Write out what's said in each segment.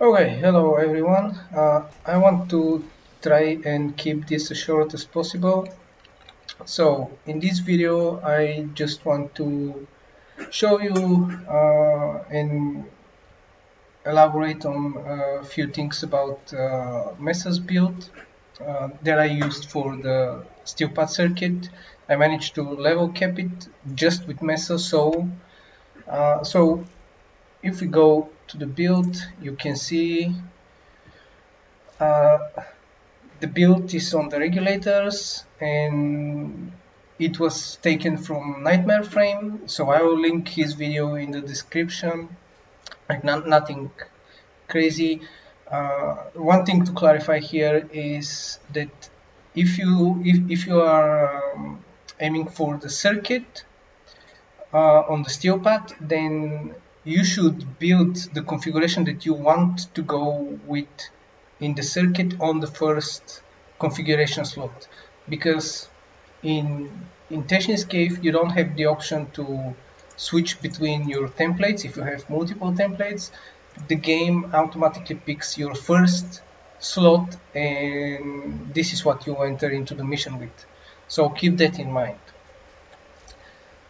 Okay, hello everyone. I want to try and keep this as short as possible. So in this video I just want to show you and elaborate on a few things about Mesa's build that I used for the steel pad circuit. I managed to level cap it just with Mesa, so if we go to the build, you can see uh, the build is on the regulators and it was taken from Nightmare Frame, so I will link his video in the description. Like nothing crazy. One thing to clarify here is that if you are aiming for the circuit on the steel pad, then you should build the configuration that you want to go with in the circuit on the first configuration slot, because in Technics Cave you don't have the option to switch between your templates. If you have multiple templates, the game automatically picks your first slot and this is what you enter into the mission with, so keep that in mind.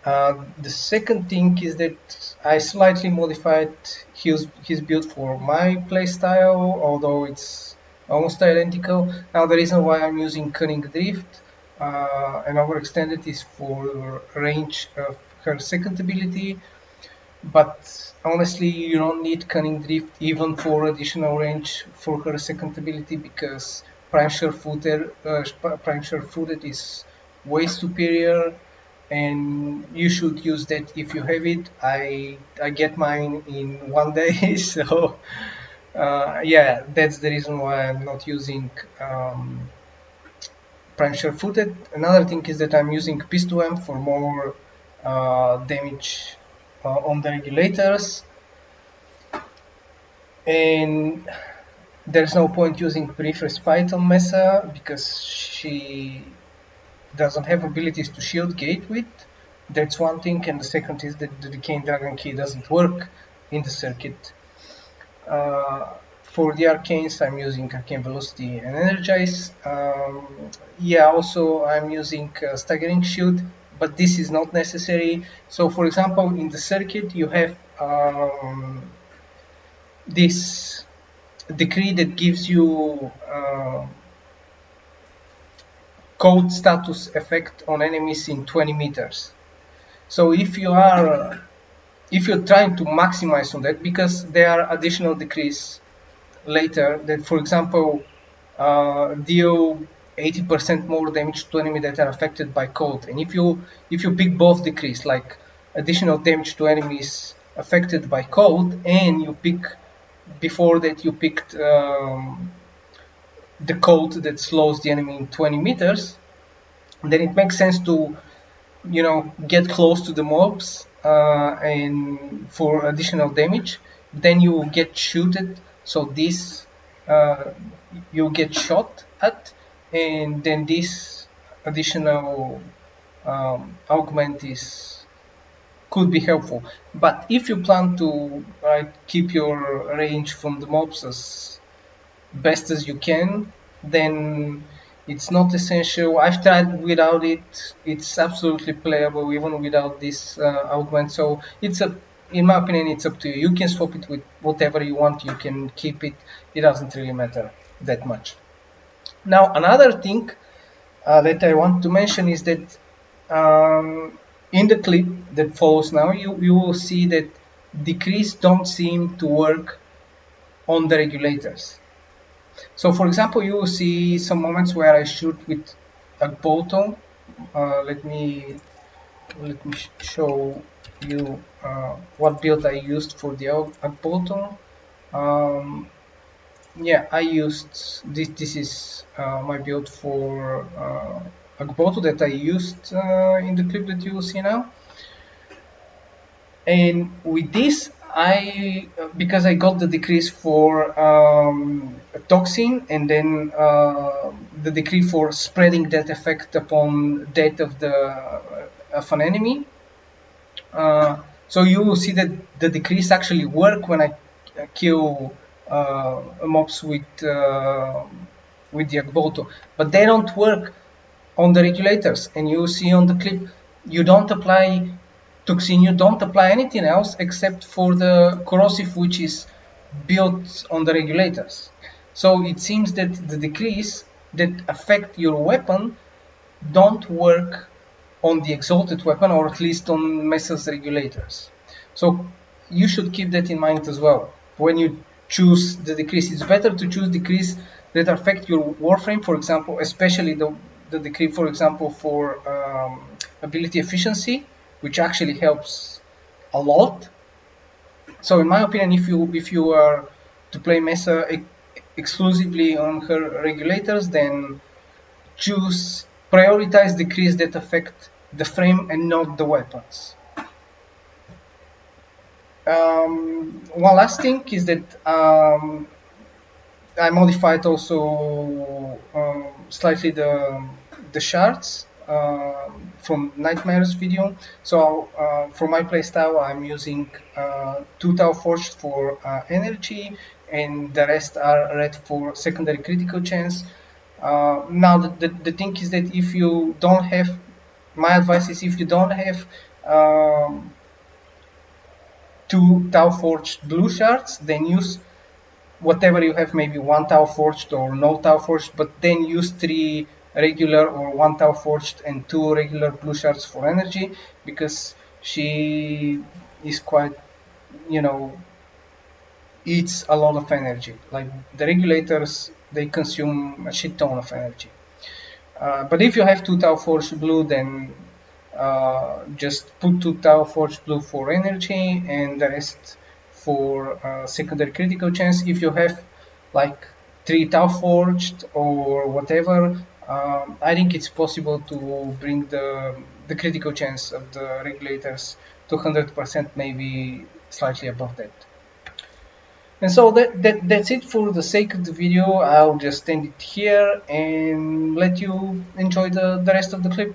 The second thing is that I slightly modified his build for my playstyle, although it's almost identical. Now the reason why I'm using Cunning Drift and overextended is for range of her second ability, but honestly you don't need Cunning Drift even for additional range for her second ability, because Prime Sure-Footed is way superior and you should use that if you have it. I get mine in 1 day so yeah, that's the reason why I'm not using Prime Sure-Footed. Another thing is that I'm using Pistol Amp for more damage on the regulators, and there's no point using Peripheral Spite on Mesa because she doesn't have abilities to shield gate with. That's one thing, and the second is that the Decaying Dragon Key doesn't work in the circuit. For the arcanes, I'm using Arcane Velocity and Energize. Yeah, also I'm using Staggering Shield, but this is not necessary. So for example, in the circuit you have this decree that gives you cold status effect on enemies in 20 meters. So if you're trying to maximize on that, because there are additional decrees later that, for example, deal 80% more damage to enemies that are affected by cold, and if you pick both decrees, like additional damage to enemies affected by cold, and you pick before that you picked the cold that slows the enemy in 20 meters, then it makes sense to get close to the mobs and for additional damage. Then you get shooted, so this you get shot at, and then this additional augment could be helpful. But if you plan to keep your range from the mobs as best as you can, then it's not essential. I've tried without it. It's absolutely playable even without this augment. So in my opinion, it's up to you. You can swap it with whatever you want. You can keep it. It doesn't really matter that much. Now, another thing that I want to mention is that in the clip that follows now, you will see that decrease don't seem to work on the regulators. So for example, you will see some moments where I shoot with a bottle. Let me show you what build I used for the bottle. Yeah, I used this. This is my build for Agboto that I used in the clip that you will see now. And with this, because I got the decrease for toxin, and then the decree for spreading that effect upon death of an enemy. So you will see that the decrease actually work when I kill mobs with the Agboto, but they don't work on the regulators. And you see on the clip, you don't apply toxin, you don't apply anything else except for the corrosive, which is built on the regulators. So it seems that the decrease that affect your weapon don't work on the exalted weapon, or at least on Mesa's regulators. So you should keep that in mind as well. When you choose the decrease, it's better to choose decrees that affect your Warframe, for example, especially the decree, for example, for ability efficiency, which actually helps a lot. So in my opinion, if you are to play Mesa exclusively on her regulators, then prioritize decrees that affect the frame and not the weapons. One last thing is that I modified also slightly the shards from Nightmare's video. So for my playstyle, I'm using 2 Tau Forged for energy, and the rest are red for secondary critical chance. Now the thing is that if you don't have, my advice is if you don't have 2 Tau Forged blue shards, then use whatever you have, maybe 1 Tau Forged or no Tau Forged, but then use 3 regular or 1 Tau Forged and 2 regular blue shards for energy, because she is quite, eats a lot of energy. Like the regulators, they consume a shit ton of energy. But if you have 2 Tau Forged blue, then just put 2 Tau Forged blue for energy and the rest for secondary critical chance. If you have like 3 Tau Forged or whatever, I think it's possible to bring the critical chance of the regulators to 100%, maybe slightly above that. And so that's it for the sake of the video. I'll just end it here and let you enjoy the rest of the clip.